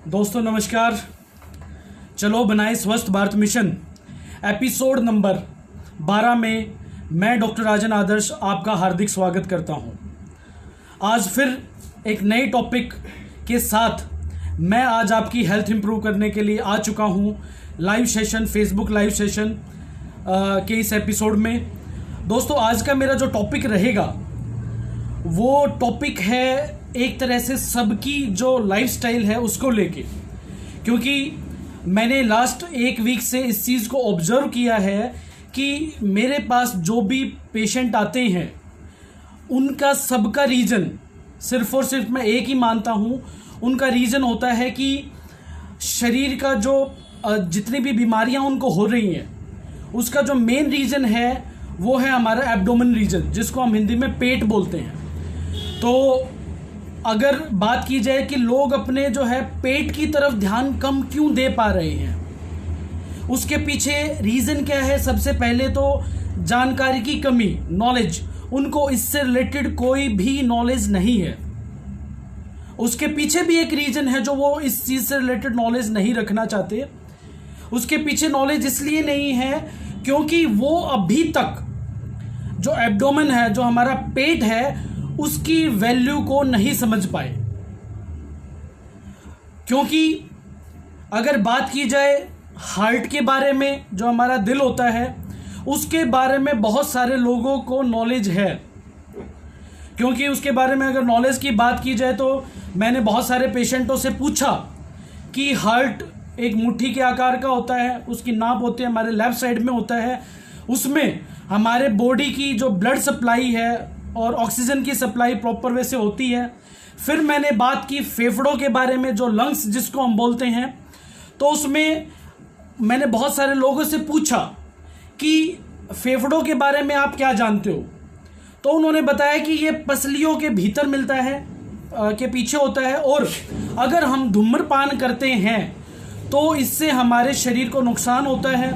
दोस्तों नमस्कार। चलो बनाए स्वस्थ भारत मिशन एपिसोड नंबर 12 में मैं डॉक्टर राजन आदर्श आपका हार्दिक स्वागत करता हूं। आज फिर एक नए टॉपिक के साथ मैं आज आपकी हेल्थ इंप्रूव करने के लिए आ चुका हूं live session, Facebook live session के इस एपिसोड में। दोस्तों आज का मेरा जो टॉपिक रहेगा वो टॉपिक है एक तरह से सबकी जो लाइफस्टाइल है उसको लेके, क्योंकि मैंने लास्ट एक वीक से इस चीज़ को ऑब्जर्व किया है कि मेरे पास जो भी पेशेंट आते हैं उनका सबका रीज़न सिर्फ और सिर्फ मैं एक ही मानता हूँ, उनका रीज़न होता है कि शरीर का जो जितनी भी बीमारियाँ उनको हो रही हैं उसका जो मेन रीज़न है वो है हमारा एब्डोमेन रीजन, जिसको हम हिंदी में पेट बोलते हैं। तो अगर बात की जाए कि लोग अपने जो है पेट की तरफ ध्यान कम क्यों दे पा रहे हैं, उसके पीछे रीज़न क्या है? सबसे पहले तो जानकारी की कमी, नॉलेज। उनको इससे रिलेटेड कोई भी नॉलेज नहीं है। उसके पीछे भी एक रीज़न है जो वो इस चीज़ से रिलेटेड नॉलेज नहीं रखना चाहते। उसके पीछे नॉलेज इसलिए नहीं है क्योंकि वो अभी तक जो एब्डोमेन है, जो हमारा पेट है, उसकी वैल्यू को नहीं समझ पाए। क्योंकि अगर बात की जाए हार्ट के बारे में, जो हमारा दिल होता है, उसके बारे में बहुत सारे लोगों को नॉलेज है। क्योंकि उसके बारे में अगर नॉलेज की बात की जाए तो मैंने बहुत सारे पेशेंटों से पूछा कि हार्ट एक मुट्ठी के आकार का होता है, उसकी नाप होती है, हमारे लेफ्ट साइड में होता है, उसमें हमारे बॉडी की जो ब्लड सप्लाई है और ऑक्सीजन की सप्लाई प्रॉपर वे से होती है। फिर मैंने बात की फेफड़ों के बारे में, जो लंग्स जिसको हम बोलते हैं, तो उसमें मैंने बहुत सारे लोगों से पूछा कि फेफड़ों के बारे में आप क्या जानते हो। तो उन्होंने बताया कि ये पसलियों के भीतर मिलता है, के पीछे होता है, और अगर हम धूम्रपान करते हैं तो इससे हमारे शरीर को नुकसान होता है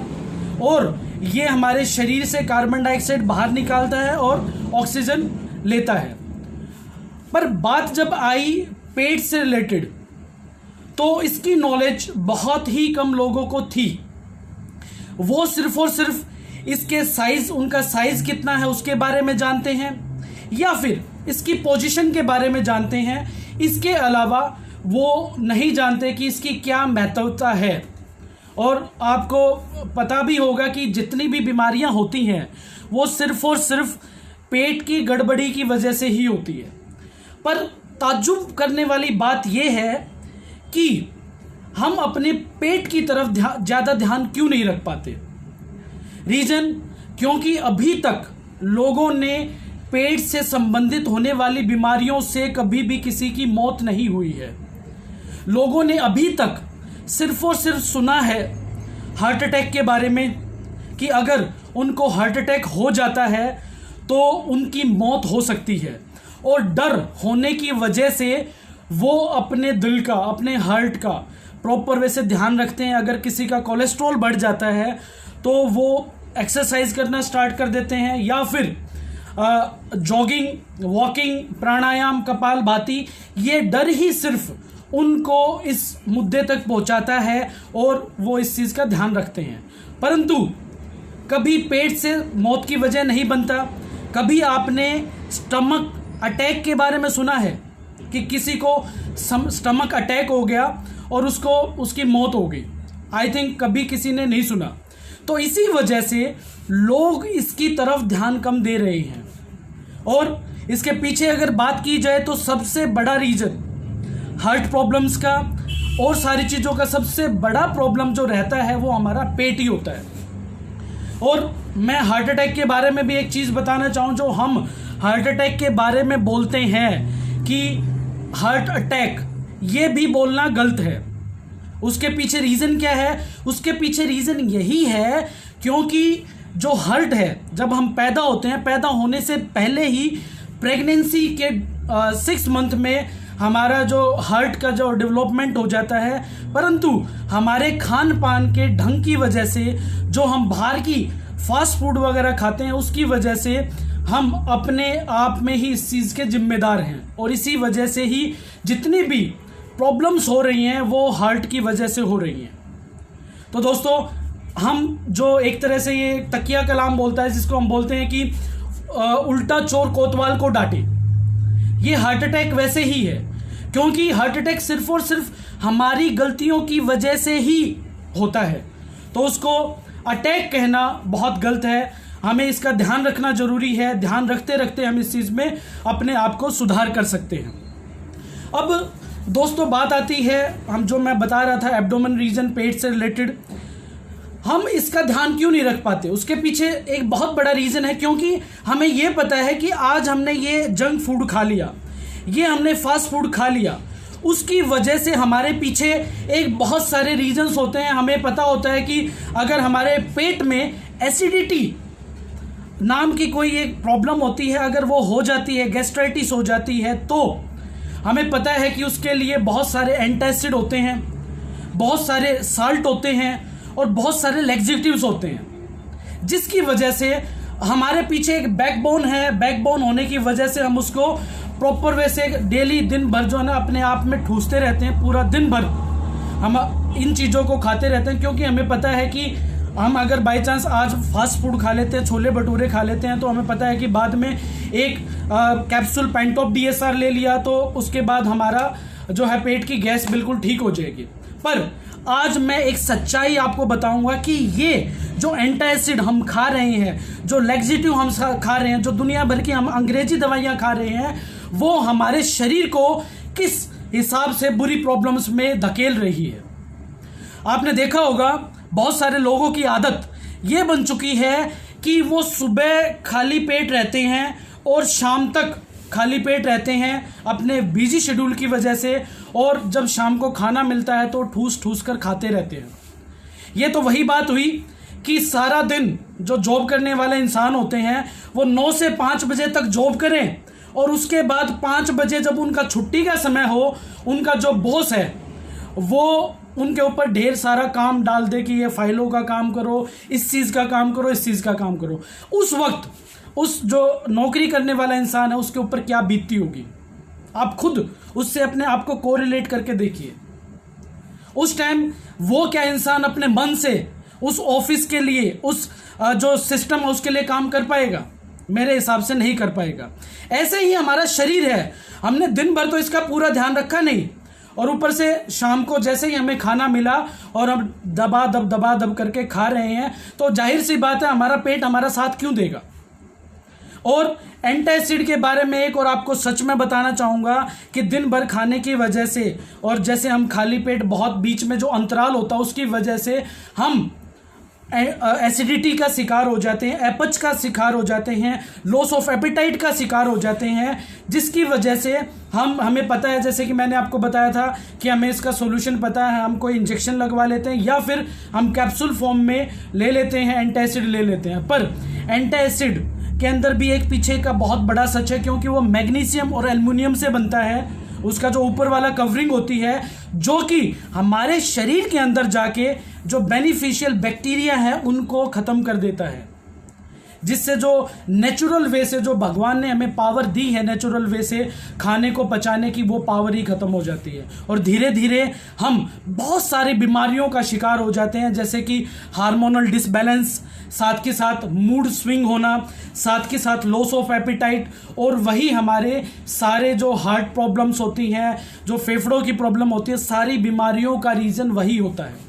और ये हमारे शरीर से कार्बन डाइऑक्साइड बाहर निकालता है और ऑक्सीजन लेता है। पर बात जब आई पेट से रिलेटेड तो इसकी नॉलेज बहुत ही कम लोगों को थी। वो सिर्फ और सिर्फ इसके साइज, उनका साइज कितना है उसके बारे में जानते हैं या फिर इसकी पोजीशन के बारे में जानते हैं। इसके अलावा वो नहीं जानते कि इसकी क्या महत्वता है। और आपको पता भी होगा कि जितनी भी बीमारियां होती हैं वो सिर्फ और सिर्फ पेट की गड़बड़ी की वजह से ही होती है। पर ताज्जुब करने वाली बात यह है कि हम अपने पेट की तरफ ज़्यादा ध्यान क्यों नहीं रख पाते। रीज़न, क्योंकि अभी तक लोगों ने पेट से संबंधित होने वाली बीमारियों से कभी भी किसी की मौत नहीं हुई है। लोगों ने अभी तक सिर्फ और सिर्फ सुना है हार्ट अटैक के बारे में कि अगर उनको हार्ट अटैक हो जाता है तो उनकी मौत हो सकती है, और डर होने की वजह से वो अपने दिल का, अपने हार्ट का प्रॉपर वे से ध्यान रखते हैं। अगर किसी का कोलेस्ट्रॉल बढ़ जाता है तो वो एक्सरसाइज करना स्टार्ट कर देते हैं, या फिर जॉगिंग, वॉकिंग, प्राणायाम, कपालभाति। ये डर ही सिर्फ उनको इस मुद्दे तक पहुंचाता है और वो इस चीज़ का ध्यान रखते हैं। परंतु कभी पेट से मौत की वजह नहीं बनता। कभी आपने स्टमक अटैक के बारे में सुना है कि किसी को स्टमक अटैक हो गया और उसकी मौत हो गई? आई थिंक कभी किसी ने नहीं सुना। तो इसी वजह से लोग इसकी तरफ ध्यान कम दे रहे हैं। और इसके पीछे अगर बात की जाए तो सबसे बड़ा रीज़न हार्ट प्रॉब्लम्स का और सारी चीज़ों का सबसे बड़ा प्रॉब्लम जो रहता है वो हमारा पेट ही होता है। और मैं हार्ट अटैक के बारे में भी एक चीज़ बताना चाहूँ। जो हम हार्ट अटैक के बारे में बोलते हैं कि हार्ट अटैक, ये भी बोलना गलत है। उसके पीछे रीज़न क्या है? उसके पीछे रीज़न यही है क्योंकि जो हार्ट है, जब हम पैदा होते हैं, पैदा होने से पहले ही प्रेगनेंसी के 6 मंथ में हमारा जो हार्ट का जो डेवलपमेंट हो जाता है। परंतु हमारे खान पान के ढंग की वजह से, जो हम बाहर की फास्ट फूड वगैरह खाते हैं, उसकी वजह से हम अपने आप में ही इस चीज़ के जिम्मेदार हैं। और इसी वजह से ही जितनी भी प्रॉब्लम्स हो रही हैं वो हार्ट की वजह से हो रही हैं। तो दोस्तों, हम जो एक तरह से ये तकिया कलाम बोलता है, जिसको हम बोलते हैं कि उल्टा चोर कोतवाल को डांटे, ये हार्ट अटैक वैसे ही है, क्योंकि हार्ट अटैक सिर्फ और सिर्फ हमारी गलतियों की वजह से ही होता है। तो उसको अटैक कहना बहुत गलत है, हमें इसका ध्यान रखना जरूरी है। ध्यान रखते रखते हम इस चीज़ में अपने आप को सुधार कर सकते हैं। अब दोस्तों, बात आती है, हम जो मैं बता रहा था एब्डोमेन रीजन, पेट से रिलेटेड, हम इसका ध्यान क्यों नहीं रख पाते? उसके पीछे एक बहुत बड़ा रीज़न है, क्योंकि हमें ये पता है कि आज हमने ये जंक फूड खा लिया, ये हमने फास्ट फूड खा लिया, उसकी वजह से हमारे पीछे एक बहुत सारे रीजंस होते हैं। हमें पता होता है कि अगर हमारे पेट में एसिडिटी नाम की कोई एक प्रॉब्लम होती है, अगर वो हो जाती है, गैस्ट्राइटिस हो जाती है, तो हमें पता है कि उसके लिए बहुत सारे एंटासिड होते हैं, बहुत सारे साल्ट होते हैं और बहुत सारे लैक्सेटिव्स होते हैं, जिसकी वजह से हमारे पीछे एक बैकबोन है। बैकबोन होने की वजह से हम उसको प्रॉपर वे से डेली दिन भर जो है ना अपने आप में ठूसते रहते हैं। पूरा दिन भर हम इन चीज़ों को खाते रहते हैं, क्योंकि हमें पता है कि हम अगर बाई चांस आज फास्ट फूड खा लेते हैं, छोले भटूरे खा लेते हैं, तो हमें पता है कि बाद में एक कैप्सूल पेंटॉप DSR ले लिया तो उसके बाद हमारा जो है पेट की गैस बिल्कुल ठीक हो जाएगी। पर आज मैं एक सच्चाई आपको बताऊंगा कि ये जो एंटासिड हम खा रहे हैं, जो लैक्सेटिव हम खा रहे हैं, जो दुनिया भर की हम अंग्रेजी दवाइयाँ खा रहे हैं, वो हमारे शरीर को किस हिसाब से बुरी प्रॉब्लम्स में धकेल रही है। आपने देखा होगा बहुत सारे लोगों की आदत ये बन चुकी है कि वो सुबह खाली पेट रहते हैं और शाम तक खाली पेट रहते हैं अपने बिजी शेड्यूल की वजह से, और जब शाम को खाना मिलता है तो ठूस ठूस कर खाते रहते हैं। ये तो वही बात हुई कि सारा दिन जो जॉब करने वाले इंसान होते हैं वो 9 से 5 बजे तक जॉब करें, और उसके बाद 5 बजे जब उनका छुट्टी का समय हो, उनका जो बॉस है वो उनके ऊपर ढेर सारा काम डाल दे कि ये फाइलों का काम करो, इस चीज़ का काम करो, इस चीज़ का काम करो। उस वक्त उस जो नौकरी करने वाला इंसान है उसके ऊपर क्या बीतती होगी, आप खुद उससे अपने आप को कोरिलेट करके देखिए। उस टाइम वो क्या इंसान अपने मन से उस ऑफिस के लिए, उस जो सिस्टम है उसके लिए काम कर पाएगा? मेरे हिसाब से नहीं कर पाएगा। ऐसे ही हमारा शरीर है, हमने दिन भर तो इसका पूरा ध्यान रखा नहीं, और ऊपर से शाम को जैसे ही हमें खाना मिला और हम दबा दब करके खा रहे हैं, तो जाहिर सी बात है हमारा पेट हमारा साथ क्यों देगा। और एंटासिड के बारे में एक और आपको सच में बताना चाहूँगा कि दिन भर खाने की वजह से, और जैसे हम खाली पेट बहुत बीच में जो अंतराल होता है उसकी वजह से हम एसिडिटी का शिकार हो जाते हैं, एपच का शिकार हो जाते हैं, लॉस ऑफ एपेटाइट का शिकार हो जाते हैं, जिसकी वजह से हमें पता है, जैसे कि मैंने आपको बताया था कि हमें इसका सॉल्यूशन पता है, हम कोई इंजेक्शन लगवा लेते हैं या फिर हम कैप्सूल फॉर्म में ले लेते हैं, एंटासिड ले लेते हैं। पर एंटासिड के अंदर भी एक पीछे का बहुत बड़ा सच है, क्योंकि वो मैग्नीशियम और एल्युमिनियम से बनता है। उसका जो ऊपर वाला कवरिंग होती है, जो कि हमारे शरीर के अंदर जाके जो बेनिफिशियल बैक्टीरिया है उनको खत्म कर देता है, जिससे जो नेचुरल वे से जो भगवान ने हमें पावर दी है नेचुरल वे से खाने को पचाने की, वो पावर ही खत्म हो जाती है, और धीरे धीरे हम बहुत सारी बीमारियों का शिकार हो जाते हैं, जैसे कि हार्मोनल डिसबैलेंस, साथ के साथ मूड स्विंग होना, साथ के साथ लॉस ऑफ एपेटाइट, और वही हमारे सारे जो हार्ट प्रॉब्लम्स होती हैं, जो फेफड़ों की प्रॉब्लम होती है, सारी बीमारियों का रीज़न वही होता है।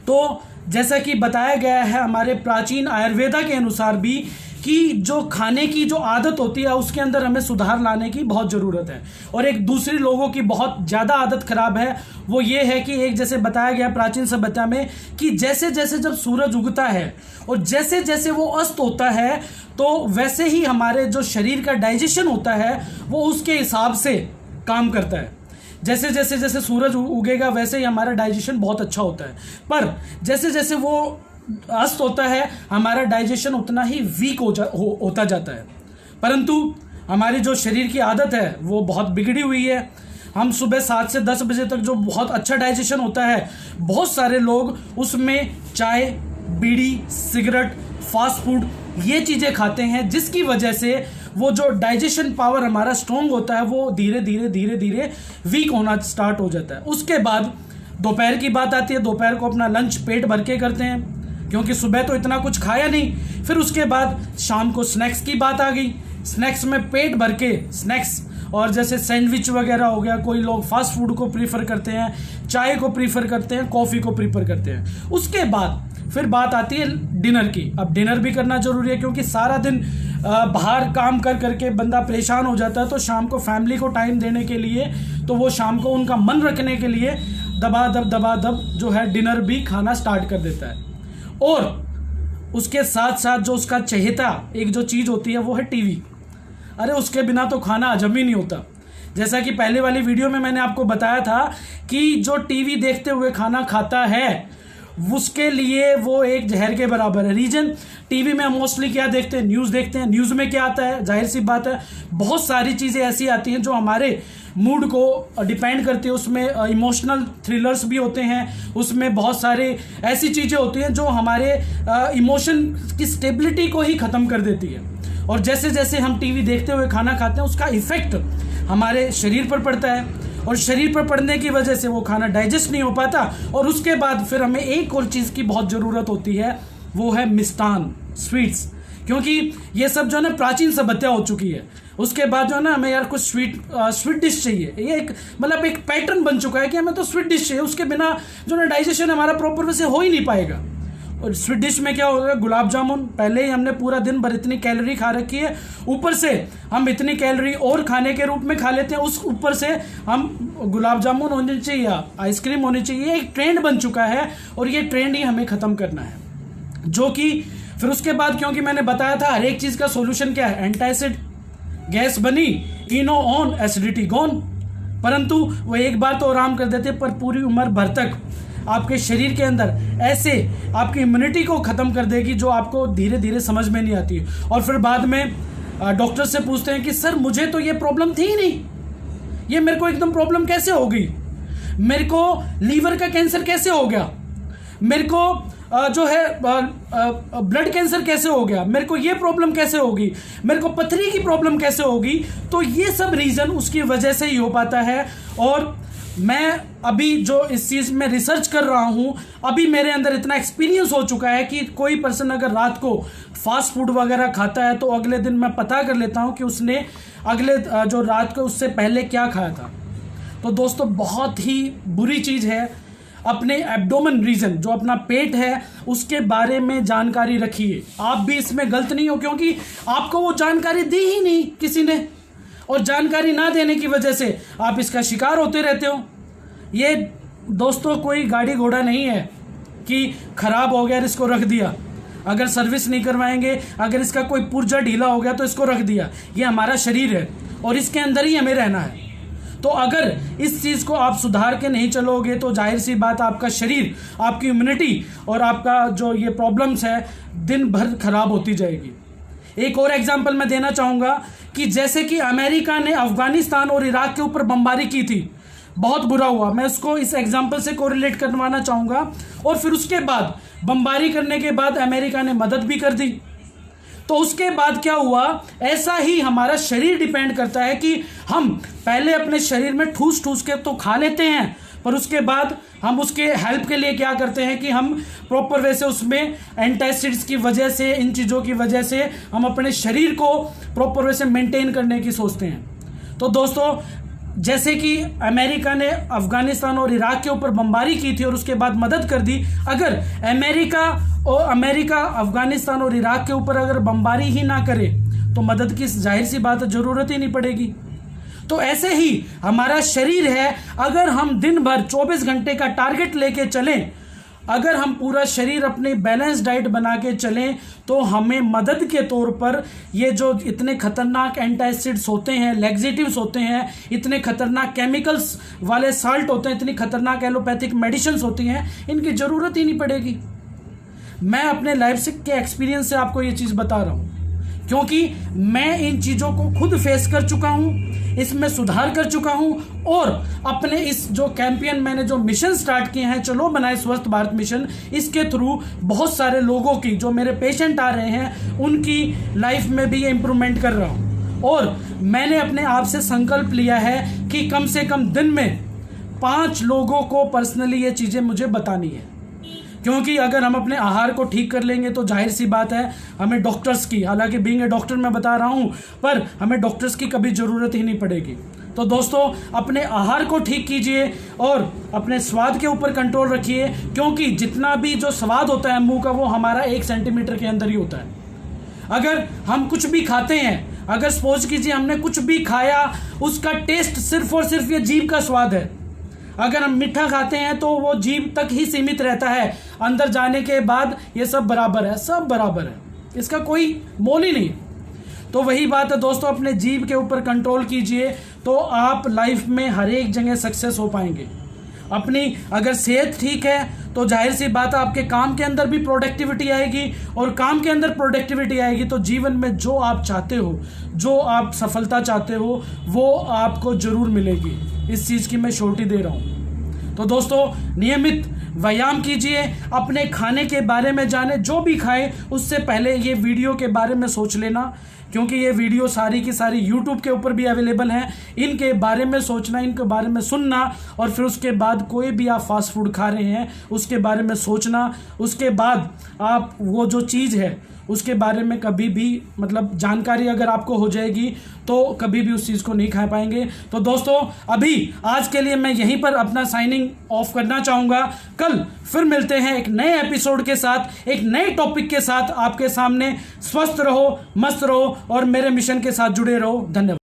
तो जैसा कि बताया गया है हमारे प्राचीन आयुर्वेदा के अनुसार भी कि जो खाने की जो आदत होती है उसके अंदर हमें सुधार लाने की बहुत ज़रूरत है। और एक दूसरी लोगों की बहुत ज़्यादा आदत खराब है, वो ये है कि एक जैसे बताया गया प्राचीन सभ्यता में कि जैसे जैसे जब सूरज उगता है और जैसे जैसे वो अस्त होता है, तो वैसे ही हमारे जो शरीर का डाइजेशन होता है वो उसके हिसाब से काम करता है। जैसे जैसे जैसे सूरज उगेगा वैसे ही हमारा डाइजेशन बहुत अच्छा होता है, पर जैसे जैसे वो अस्त होता है हमारा डाइजेशन उतना ही वीक होता जाता है। परंतु हमारी जो शरीर की आदत है वो बहुत बिगड़ी हुई है। हम सुबह 7 से 10 बजे तक जो बहुत अच्छा डाइजेशन होता है, बहुत सारे लोग उसमें चाय, बीड़ी, सिगरेट, फास्ट फूड ये चीज़ें खाते हैं, जिसकी वजह से वो जो डाइजेशन पावर हमारा स्ट्रॉन्ग होता है वो धीरे धीरे धीरे धीरे वीक होना स्टार्ट हो जाता है। उसके बाद दोपहर की बात आती है, दोपहर को अपना लंच पेट भर के करते हैं क्योंकि सुबह तो इतना कुछ खाया नहीं। फिर उसके बाद शाम को स्नैक्स की बात आ गई, स्नैक्स में पेट भर के स्नैक्स, और जैसे सैंडविच वगैरह हो गया, कोई लोग फास्ट फूड को प्रीफर करते हैं, चाय को प्रीफर करते हैं, कॉफ़ी को प्रीफर करते हैं। उसके बाद फिर बात आती है डिनर की। अब डिनर भी करना जरूरी है क्योंकि सारा दिन बाहर काम कर करके बंदा परेशान हो जाता है, तो शाम को फैमिली को टाइम देने के लिए, तो वो शाम को उनका मन रखने के लिए दबा दब जो है डिनर भी खाना स्टार्ट कर देता है। और उसके साथ साथ जो उसका चहेता एक जो चीज़ होती है वो है टीवी। अरे उसके बिना तो खाना हजम ही नहीं होता। जैसा कि पहले वाली वीडियो में मैंने आपको बताया था कि जो टीवी देखते हुए खाना खाता है उसके लिए वो एक जहर के बराबर है। रीजन, टीवी में हम मोस्टली क्या देखते हैं, न्यूज़ देखते हैं। न्यूज़ में क्या आता है, जाहिर सी बात है बहुत सारी चीज़ें ऐसी आती हैं जो हमारे मूड को डिपेंड करती है। उसमें इमोशनल थ्रिलर्स भी होते हैं, उसमें बहुत सारे ऐसी चीज़ें होती हैं जो हमारे इमोशन की स्टेबिलिटी को ही ख़त्म कर देती है। और जैसे जैसे हम टीवी देखते हुए खाना खाते हैं उसका इफेक्ट हमारे शरीर पर पड़ता है, और शरीर पर पड़ने की वजह से वो खाना डाइजेस्ट नहीं हो पाता। और उसके बाद फिर हमें एक और चीज़ की बहुत ज़रूरत होती है, वो है मिष्टान, स्वीट्स, क्योंकि ये सब जो है ना प्राचीन सभ्यता हो चुकी है। उसके बाद जो है ना हमें यार कुछ स्वीट डिश चाहिए। ये एक मतलब एक पैटर्न बन चुका है कि हमें तो स्वीट डिश चाहिए, उसके बिना जो ना डाइजेशन हमारा प्रॉपर वैसे हो ही नहीं पाएगा। और स्वीट डिश में क्या होगा, गुलाब जामुन, पहले ही हमने पूरा दिन भर इतनी कैलोरी खा रखी है, ऊपर से हम इतनी कैलोरी और खाने के रूप में खा लेते हैं, उस ऊपर से हम गुलाब जामुन होनी चाहिए, आइसक्रीम होनी चाहिए। एक ट्रेंड बन चुका है और ये ट्रेंड ही हमें ख़त्म करना है। जो कि फिर उसके बाद, क्योंकि मैंने बताया था हर एक चीज़ का सोल्यूशन क्या है, एंटासिड, गैस बनी, इनो ऑन, एसिडिटी गॉन। परंतु वो एक बार तो आराम कर देते पर पूरी उम्र भर तक आपके शरीर के अंदर ऐसे आपकी इम्यूनिटी को ख़त्म कर देगी जो आपको धीरे धीरे समझ में नहीं आती। और फिर बाद में डॉक्टर से पूछते हैं कि सर मुझे तो ये प्रॉब्लम थी ही नहीं, ये मेरे को एकदम प्रॉब्लम कैसे हो गई, मेरे को लीवर का कैंसर कैसे हो गया, मेरे को जो है ब्लड कैंसर कैसे हो गया, मेरे को ये प्रॉब्लम कैसे होगी, मेरे को पथरी की प्रॉब्लम कैसे होगी। तो ये सब रीज़न उसकी वजह से ही हो पाता है। और मैं अभी जो इस चीज़ में रिसर्च कर रहा हूँ, अभी मेरे अंदर इतना एक्सपीरियंस हो चुका है कि कोई पर्सन अगर रात को फास्ट फूड वगैरह खाता है तो अगले दिन मैं पता कर लेता हूँ कि उसने अगले जो रात को उससे पहले क्या खाया था। तो दोस्तों बहुत ही बुरी चीज़ है, अपने एब्डोमेन रीजन जो अपना पेट है उसके बारे में जानकारी रखिए। आप भी इसमें गलत नहीं हो क्योंकि आपको वो जानकारी दी ही नहीं किसी ने, और जानकारी ना देने की वजह से आप इसका शिकार होते रहते हो। ये दोस्तों कोई गाड़ी घोड़ा नहीं है कि खराब हो गया और इसको रख दिया, अगर सर्विस नहीं करवाएंगे, अगर इसका कोई पुर्जा ढीला हो गया तो इसको रख दिया। ये हमारा शरीर है और इसके अंदर ही हमें रहना है। तो अगर इस चीज़ को आप सुधार के नहीं चलोगे तो जाहिर सी बात आपका शरीर, आपकी इम्यूनिटी और आपका जो ये प्रॉब्लम्स है दिन भर खराब होती जाएगी। एक और एग्जांपल मैं देना चाहूँगा कि जैसे कि अमेरिका ने अफगानिस्तान और इराक के ऊपर बमबारी की थी, बहुत बुरा हुआ, मैं उसको इस एग्जांपल से कोरिलेट करवाना चाहूँगा। और फिर उसके बाद बमबारी करने के बाद अमेरिका ने मदद भी कर दी। तो उसके बाद क्या हुआ, ऐसा ही हमारा शरीर डिपेंड करता है कि हम पहले अपने शरीर में ठूस ठूस के तो खा लेते हैं, पर उसके बाद हम उसके हेल्प के लिए क्या करते हैं कि हम प्रॉपर वे से उसमें एंटासिड्स की वजह से, इन चीज़ों की वजह से हम अपने शरीर को प्रॉपर वे से मेंटेन करने की सोचते हैं। तो दोस्तों जैसे कि अमेरिका ने अफगानिस्तान और इराक के ऊपर बमबारी की थी और उसके बाद मदद कर दी, अगर अमेरिका अफगानिस्तान और इराक के ऊपर अगर बमबारी ही ना करे तो मदद की जाहिर सी बात है ज़रूरत ही नहीं पड़ेगी। तो ऐसे ही हमारा शरीर है, अगर हम दिन भर 24 घंटे का टारगेट लेके चलें, अगर हम पूरा शरीर अपनी बैलेंस डाइट बना के चलें तो हमें मदद के तौर पर ये जो इतने खतरनाक एंटासिड्स होते हैं, लैक्सेटिव्स होते हैं, इतने खतरनाक केमिकल्स वाले साल्ट होते हैं, इतनी खतरनाक एलोपैथिक मेडिसिन्स होती हैं, इनकी ज़रूरत ही नहीं पड़ेगी। मैं अपने लाइफ के एक्सपीरियंस से आपको ये चीज़ बता रहा हूँ क्योंकि मैं इन चीज़ों को खुद फेस कर चुका हूँ, इसमें सुधार कर चुका हूँ। और अपने इस जो कैंपेन मैंने जो मिशन स्टार्ट किए हैं, चलो बनाए स्वस्थ भारत मिशन, इसके थ्रू बहुत सारे लोगों की, जो मेरे पेशेंट आ रहे हैं, उनकी लाइफ में भी ये इम्प्रूवमेंट कर रहा हूँ। और मैंने अपने आप से संकल्प लिया है कि कम से कम दिन में 5 लोगों को पर्सनली ये चीज़ें मुझे बतानी है। क्योंकि अगर हम अपने आहार को ठीक कर लेंगे तो जाहिर सी बात है हमें डॉक्टर्स की, हालांकि बीइंग ए डॉक्टर मैं बता रहा हूं, पर हमें डॉक्टर्स की कभी ज़रूरत ही नहीं पड़ेगी। तो दोस्तों अपने आहार को ठीक कीजिए और अपने स्वाद के ऊपर कंट्रोल रखिए, क्योंकि जितना भी जो स्वाद होता है मुंह का वो हमारा 1 सेंटीमीटर के अंदर ही होता है। अगर हम कुछ भी खाते हैं, अगर सपोज कीजिए हमने कुछ भी खाया, उसका टेस्ट सिर्फ और सिर्फ ये जीभ का स्वाद है। अगर हम मीठा खाते हैं तो वो जीभ तक ही सीमित रहता है, अंदर जाने के बाद ये सब बराबर है, सब बराबर है, इसका कोई मोल ही नहीं। तो वही बात है दोस्तों, अपने जीभ के ऊपर कंट्रोल कीजिए तो आप लाइफ में हर एक जगह सक्सेस हो पाएंगे। अपनी अगर सेहत ठीक है तो जाहिर सी बात है आपके काम के अंदर भी प्रोडक्टिविटी आएगी, और काम के अंदर प्रोडक्टिविटी आएगी तो जीवन में जो आप चाहते हो, जो आप सफलता चाहते हो, वो आपको जरूर मिलेगी। इस चीज़ की मैं श्योरिटी दे रहा हूँ। तो दोस्तों नियमित व्यायाम कीजिए, अपने खाने के बारे में जाने, जो भी खाएं उससे पहले ये वीडियो के बारे में सोच लेना, क्योंकि ये वीडियो सारी की सारी यूट्यूब के ऊपर भी अवेलेबल हैं। इनके बारे में सोचना, इनके बारे में सुनना, और फिर उसके बाद कोई भी आप फास्ट फूड खा रहे हैं उसके बारे में सोचना। उसके बाद आप वो जो चीज़ है उसके बारे में कभी भी मतलब जानकारी अगर आपको हो जाएगी तो कभी भी उस चीज़ को नहीं खा पाएंगे। तो दोस्तों अभी आज के लिए मैं यहीं पर अपना साइनिंग ऑफ करना चाहूँगा। कल फिर मिलते हैं एक नए एपिसोड के साथ, एक नए टॉपिक के साथ आपके सामने। स्वस्थ रहो, मस्त रहो और मेरे मिशन के साथ जुड़े रहो। धन्यवाद।